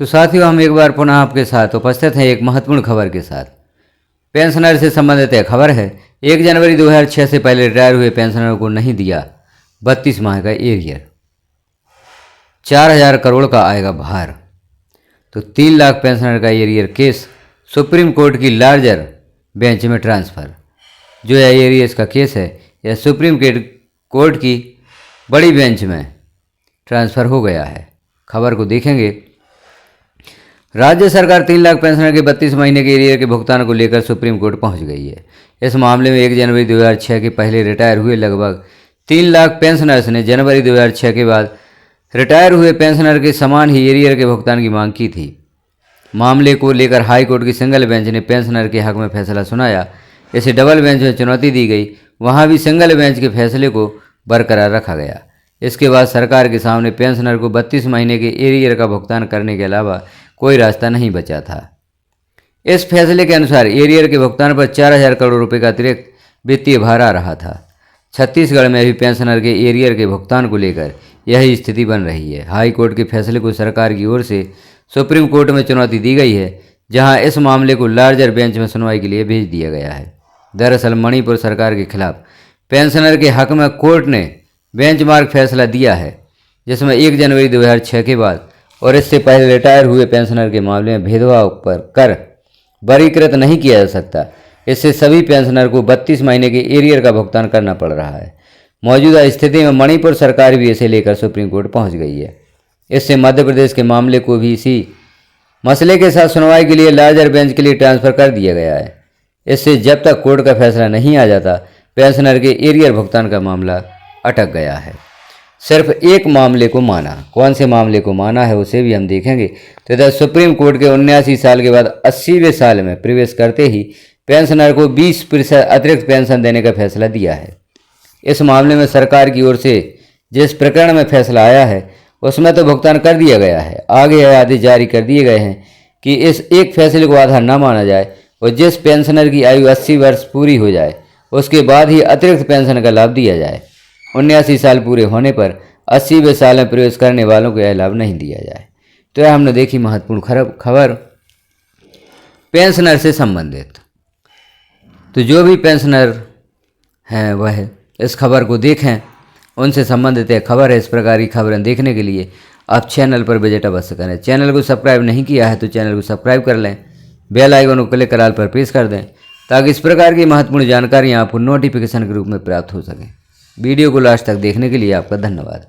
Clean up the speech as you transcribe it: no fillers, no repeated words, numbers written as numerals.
तो साथियों, हम एक बार पुनः आपके साथ उपस्थित हैं एक महत्वपूर्ण खबर के साथ। पेंशनर से संबंधित यह खबर है, 1 जनवरी 2006 से पहले रिटायर हुए पेंशनरों को नहीं दिया 32 माह का एरियर, 4000 करोड़ का आएगा भार। तो 3 लाख पेंशनर का एरियर केस सुप्रीम कोर्ट की लार्जर बेंच में ट्रांसफ़र। जो यह एरियर्स का केस है, यह सुप्रीम कोर्ट की बड़ी बेंच में ट्रांसफ़र हो गया है। खबर को देखेंगे। राज्य सरकार 3 लाख पेंशनर के 32 महीने के एरियर के भुगतान को लेकर सुप्रीम कोर्ट पहुंच गई है। इस मामले में 1 जनवरी 2006 के पहले रिटायर हुए लगभग 3 लाख पेंशनर्स ने जनवरी 2006 के बाद रिटायर हुए पेंशनर के समान ही एरियर के भुगतान की मांग की थी। मामले को लेकर हाई कोर्ट की सिंगल बेंच ने पेंशनर के हक में फैसला सुनाया। इसे डबल बेंच में चुनौती दी गई, वहां भी सिंगल बेंच के फैसले को बरकरार रखा गया। इसके बाद सरकार के सामने पेंशनर को 32 महीने के एरियर का भुगतान करने के अलावा कोई रास्ता नहीं बचा था। इस फैसले के अनुसार एरियर के भुगतान पर 4000 करोड़ रुपए का अतिरिक्त वित्तीय भार आ रहा था। छत्तीसगढ़ में भी पेंशनर के एरियर के भुगतान को लेकर यही स्थिति बन रही है। हाई कोर्ट के फैसले को सरकार की ओर से सुप्रीम कोर्ट में चुनौती दी गई है, जहां इस मामले को लार्जर बेंच में सुनवाई के लिए भेज दिया गया है। दरअसल मणिपुर सरकार के खिलाफ पेंशनर के हक में कोर्ट ने बेंचमार्क फैसला दिया है, जिसमें 1 जनवरी 2006 के बाद और इससे पहले रिटायर हुए पेंशनर के मामले में भेदभाव पर कर वर्गीकृत नहीं किया जा सकता। इससे सभी पेंशनर को 32 महीने के एरियर का भुगतान करना पड़ रहा है। मौजूदा स्थिति में मणिपुर सरकार भी इसे लेकर सुप्रीम कोर्ट पहुंच गई है। इससे मध्य प्रदेश के मामले को भी इसी मसले के साथ सुनवाई के लिए लार्जर बेंच के लिए ट्रांसफर कर दिया गया है। इससे जब तक कोर्ट का फैसला नहीं आ जाता, पेंशनर के एरियर भुगतान का मामला अटक गया है। सिर्फ एक मामले को माना, कौन से मामले को माना है उसे भी हम देखेंगे। तो इधर सुप्रीम कोर्ट के 79 साल के बाद 80वें साल में प्रवेश करते ही पेंशनर को 20% अतिरिक्त पेंशन देने का फैसला दिया है। इस मामले में सरकार की ओर से जिस प्रकरण में फैसला आया है उसमें तो भुगतान कर दिया गया है। आगे यह आदेश जारी कर दिए गए हैं कि इस एक फैसले को आधार न माना जाए और जिस पेंशनर की आयु 80 वर्ष पूरी हो जाए उसके बाद ही अतिरिक्त पेंशन का लाभ दिया जाए। 79 साल पूरे होने पर 80वें साल में प्रवेश करने वालों को यह लाभ नहीं दिया जाए। तो यह हमने देखी महत्वपूर्ण खबर पेंशनर से संबंधित। तो जो भी पेंशनर हैं वह इस खबर को देखें, उनसे संबंधित यह खबर है। इस प्रकार की खबरें देखने के लिए आप चैनल पर विजिट अवश्य करें। चैनल को सब्सक्राइब नहीं किया है तो चैनल को सब्सक्राइब कर लें, बेल आइकन को क्लिक कर ऑल पर प्रेस कर दें, ताकि इस प्रकार की महत्वपूर्ण जानकारियाँ आपको नोटिफिकेशन के रूप में प्राप्त हो सकें। वीडियो को लास्ट तक देखने के लिए आपका धन्यवाद।